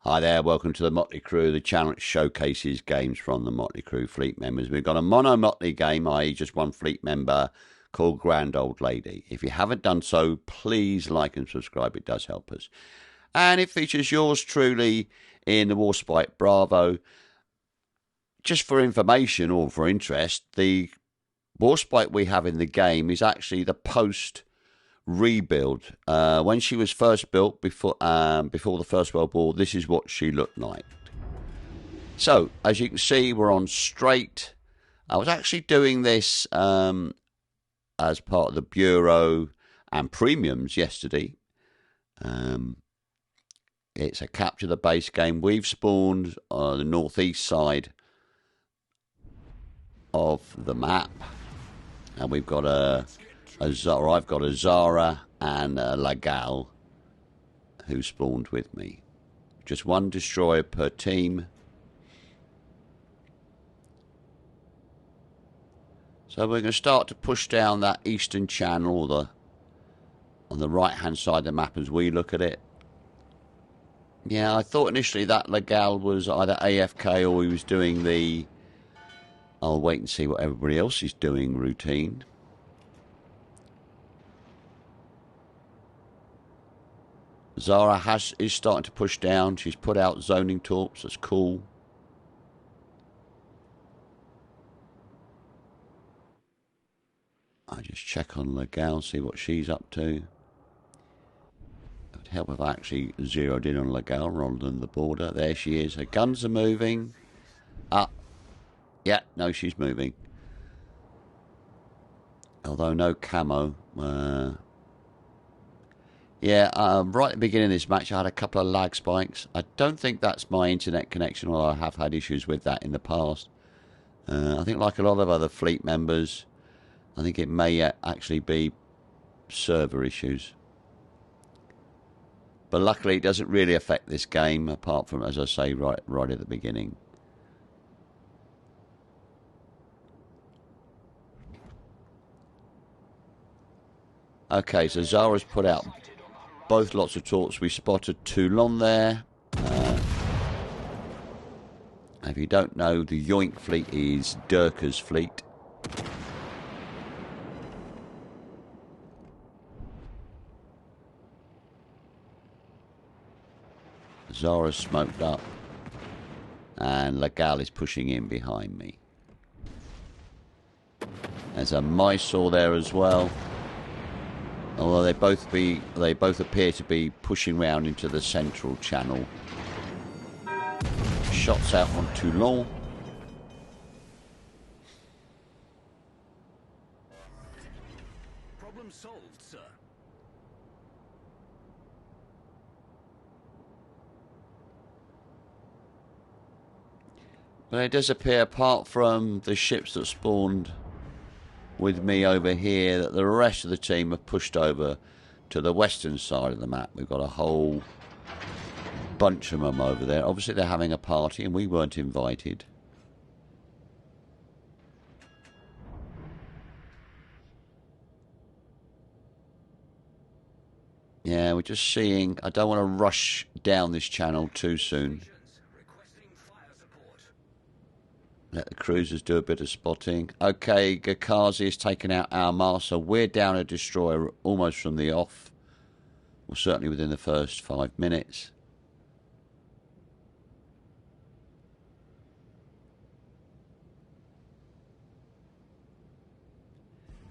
Hi there, welcome to the Motley Crew, the channel that showcases games from the Motley Crew fleet members. We've got a mono Motley game, i.e. just one fleet member, called Grand Old Lady. If you haven't done so, please like and subscribe, it does help us. And it features yours truly in the Warspite Bravo. Just for information or for interest, the Warspite we have in the game is actually the post rebuild. When she was first built before the First World War, this is what she looked like. So as you can see, we're on straight. I was actually doing this as part of the Bureau and premiums yesterday. It's a capture the base game. We've spawned on the northeast side of the map, and we've got I've got a Zara and a Lagal who spawned with me. Just one destroyer per team. So we're going to start to push down that eastern channel, on the right hand side of the map as we look at it. Yeah, I thought initially that Lagal was either AFK or he was doing the I'll wait and see what everybody else is doing routine. Zara is starting to push down. She's put out zoning torps. That's cool. I just check on Lagal, see what she's up to. It would help if I actually zeroed in on Lagal rather than the border. There she is. Her guns are moving. Yeah, no, she's moving. Although no camo. Yeah, right at the beginning of this match, I had a couple of lag spikes. I don't think that's my internet connection, although I have had issues with that in the past. I think like a lot of other fleet members, I think it may actually be server issues. But luckily, it doesn't really affect this game, apart from, as I say, right at the beginning. Okay, so Zara's put out both lots of torps. We spotted Toulon there. If you don't know, the Yoink fleet is Durka's fleet. Zara's smoked up. And Lagal is pushing in behind me. There's a Mysore there as well. Although they both appear to be pushing round into the central channel. Shots out on Toulon. Problem solved, sir. But it does appear, apart from the ships that spawned with me over here, that the rest of the team have pushed over to the western side of the map. We've got a whole bunch of them over there. Obviously they're having a party and we weren't invited. Yeah, we're just seeing. I don't want to rush down this channel too soon. Let the cruisers do a bit of spotting. Okay, Gakazi has taken out our mast, so we're down a destroyer almost from the off. Well, certainly within the first 5 minutes.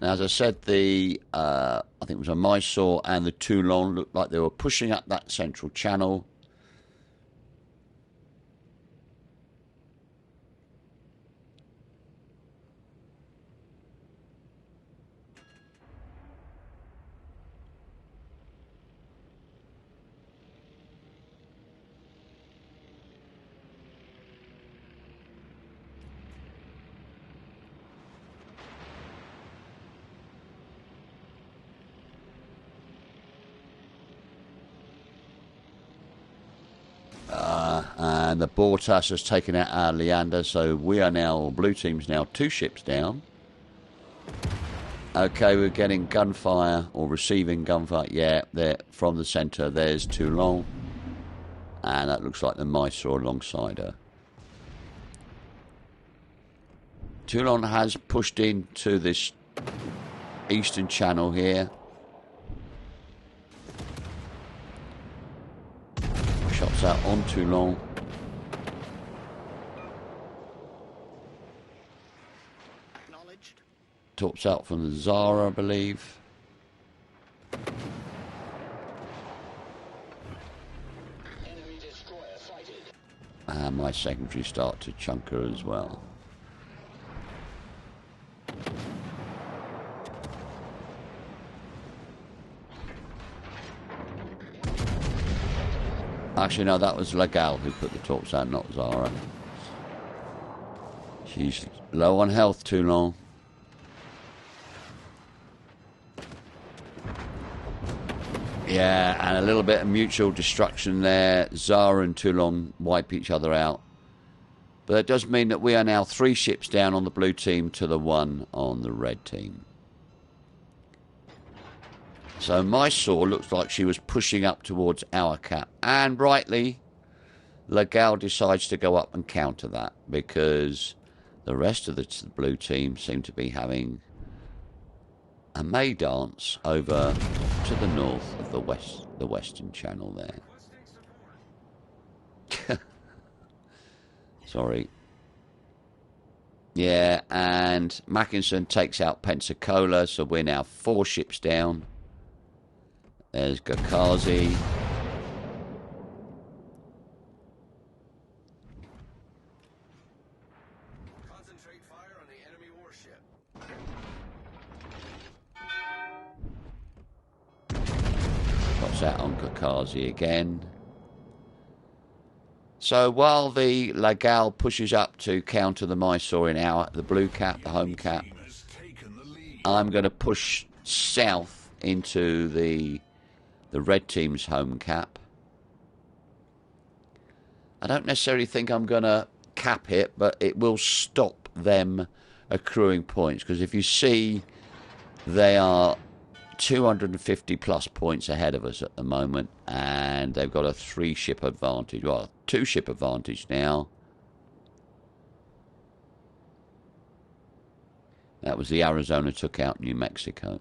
Now, as I said, I think it was a Mysore and the Toulon looked like they were pushing up that central channel. And the Bortas has taken out our Leander, so we are now, blue team's now 2 ships down. Okay, we're getting gunfire, or receiving gunfire. Yeah, there from the centre, there's Toulon. And that looks like the Mysore alongside her. Toulon has pushed into this eastern channel here. Shots out on Toulon. Tops out from the Zara, I believe. And my secondary start to chunk her as well. Actually, no, that was Legal who put the tops out, not Zara. She's low on health too long. Yeah, and a little bit of mutual destruction there. Zara and Toulon wipe each other out. But it does mean that we are now 3 ships down on the blue team to the 1 on the red team. So Mysore looks like she was pushing up towards our cap. And rightly, Legal decides to go up and counter that, because the rest of the blue team seem to be having a May dance over to the north of the western channel there. Sorry. Yeah, and Mackinson takes out Pensacola, so we're now 4 ships down. There's Gakazi. Concentrate fire on the enemy warship. Shots out on Gakazi again. So while the Legal pushes up to counter the Mysore in the blue cap, the home cap, I'm going to push south into the red team's home cap. I don't necessarily think I'm going to cap it, but it will stop them accruing points, because if you see, they are 250 plus points ahead of us at the moment, and they've got a 3-ship advantage. Well, 2-ship advantage now. That was the Arizona took out New Mexico.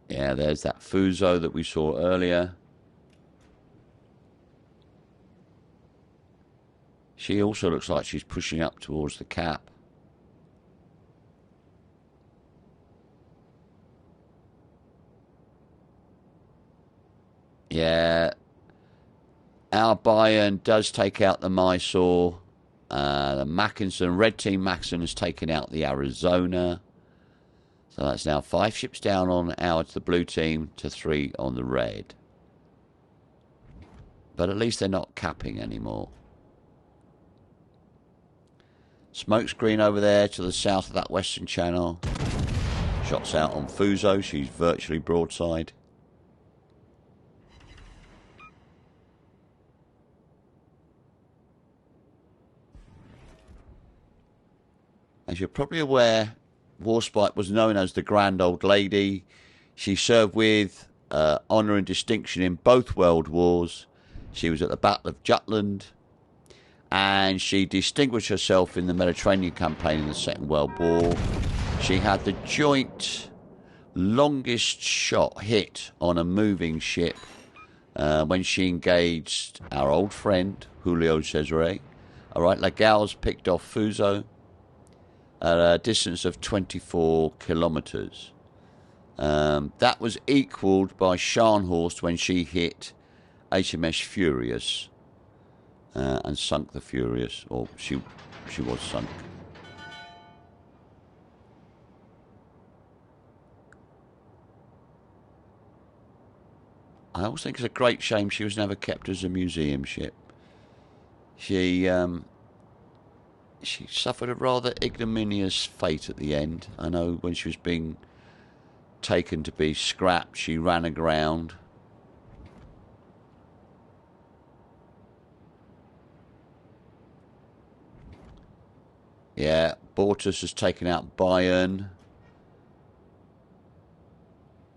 Yeah, there's that Fuso that we saw earlier. She also looks like she's pushing up towards the cap. Yeah. Our Bayern does take out the Mysore. The Mackinson, red team Mackinson has taken out the Arizona. So that's now 5 ships down on the blue team to 3 on the red. But at least they're not capping anymore. Smoke screen over there to the south of that western channel. Shots out on Fuso. She's virtually broadside. As you're probably aware, Warspite was known as the Grand Old Lady. She served with honour and distinction in both World Wars. She was at the Battle of Jutland, and she distinguished herself in the Mediterranean campaign in the Second World War. She had the joint longest shot hit on a moving ship when she engaged our old friend Julio Cesare. All right, Legal's picked off Fuso at a distance of 24 kilometres. That was equalled by Scharnhorst when she hit HMS Furious and sunk the Furious, or she was sunk. I always think it's a great shame she was never kept as a museum ship. She suffered a rather ignominious fate at the end. I know when she was being taken to be scrapped, she ran aground. Yeah, Bortus has taken out Bayern.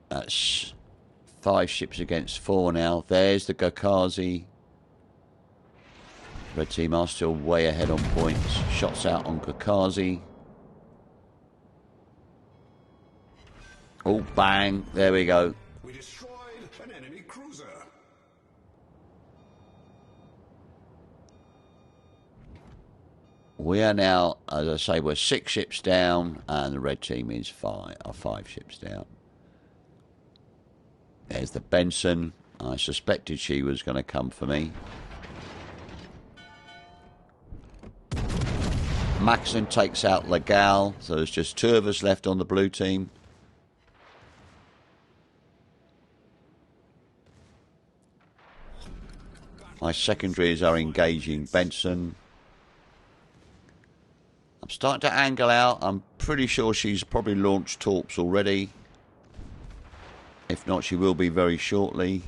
That's 5 ships against 4 now. There's the Gakazi. Red team are still way ahead on points. Shots out on Gakazi. Oh, bang. There we go. We destroyed an enemy cruiser. We are now, as I say, we're 6 ships down, and the red team is 5 ships down. There's the Benson. I suspected she was going to come for me. Maxon takes out Legal, so there's just 2 of us left on the blue team. My secondaries are engaging Benson. I'm starting to angle out. I'm pretty sure she's probably launched torps already. If not, she will be very shortly.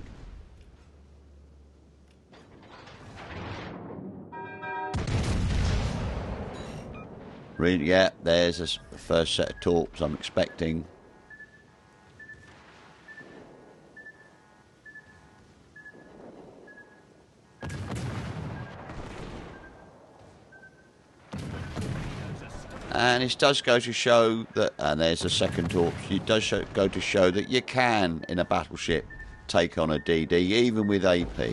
Really, yeah, there's the first set of torps I'm expecting. And it does go to show that, and there's the second torp, it does go to show that you can, in a battleship, take on a DD, even with AP.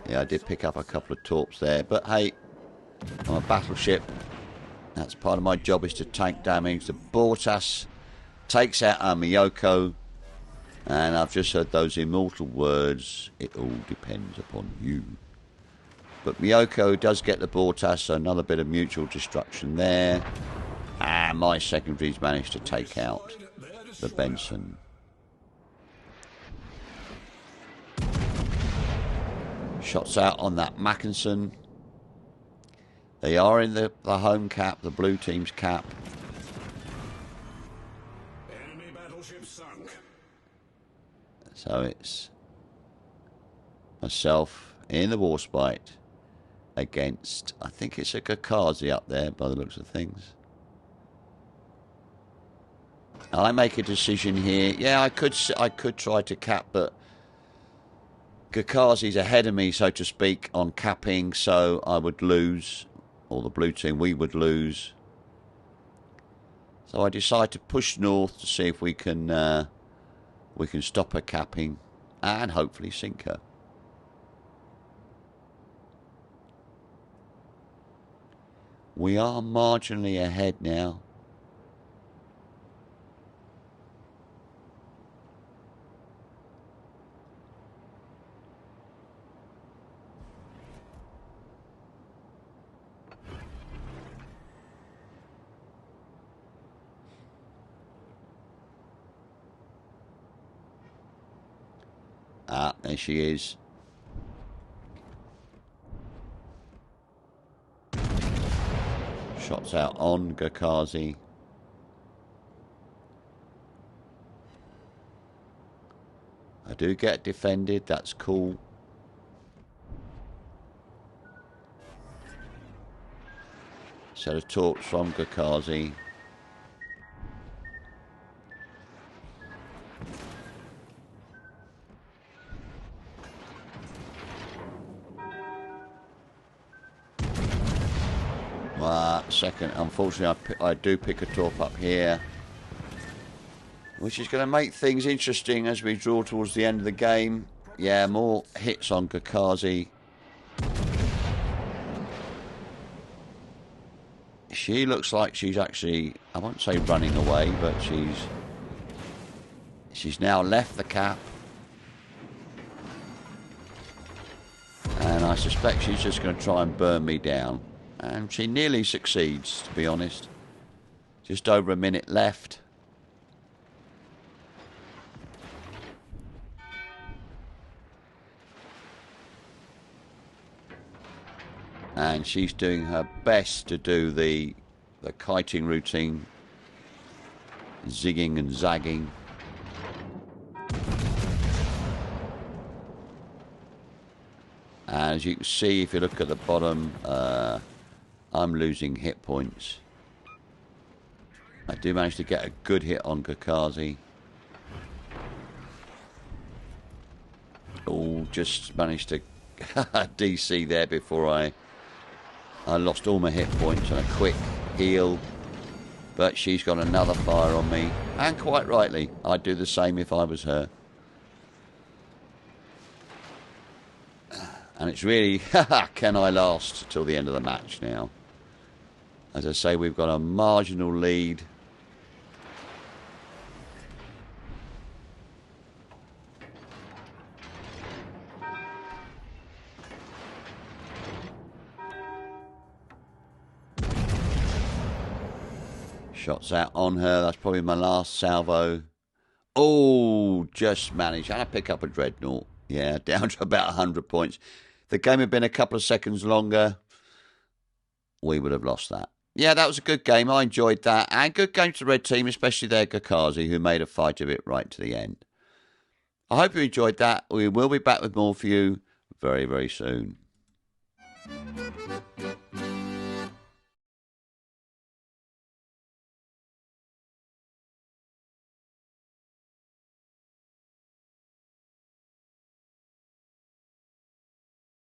Yeah, I did pick up a couple of torps there, but hey, I'm a battleship. That's part of my job, is to tank damage. The Bortas takes out our Miyoko. And I've just heard those immortal words, it all depends upon you. But Miyoko does get the Bortas, so another bit of mutual destruction there. And my secondaries managed to take out the Benson. Shots out on that Mackinson. They are in the home cap, the blue team's cap. Enemy battleship sunk. So it's myself in the Warspite against, I think it's a Gakazi up there by the looks of things. I make a decision here. Yeah, I could try to cap, but Gakazi's ahead of me, so to speak, on capping, so I would lose, or the blue team, we would lose. So I decide to push north to see if we can stop her capping and hopefully sink her. We are marginally ahead now. Ah, there she is. Shots out on Gakazi. I do get defended, that's cool. Set of torps from Gakazi. Second, unfortunately, I do pick a torp up here, which is going to make things interesting as we draw towards the end of the game. Yeah, more hits on Gakazi. She looks like she's actually, I won't say running away, but she's now left the cap. And I suspect she's just going to try and burn me down. And she nearly succeeds, to be honest. Just over a minute left. And she's doing her best to do the kiting routine. Zigging and zagging. And as you can see, if you look at the bottom, I'm losing hit points. I do manage to get a good hit on Kakazi. Oh, just managed to DC there before I lost all my hit points and a quick heal. But she's got another fire on me. And quite rightly, I'd do the same if I was her. And it's really, can I last till the end of the match now? As I say, we've got a marginal lead. Shots out on her. That's probably my last salvo. Oh, just managed. And I pick up a dreadnought. Yeah, down to about 100 points. If the game had been a couple of seconds longer, we would have lost that. Yeah, that was a good game. I enjoyed that. And good game to the red team, especially their Kakazi, who made a fight of it right to the end. I hope you enjoyed that. We will be back with more for you very, very soon.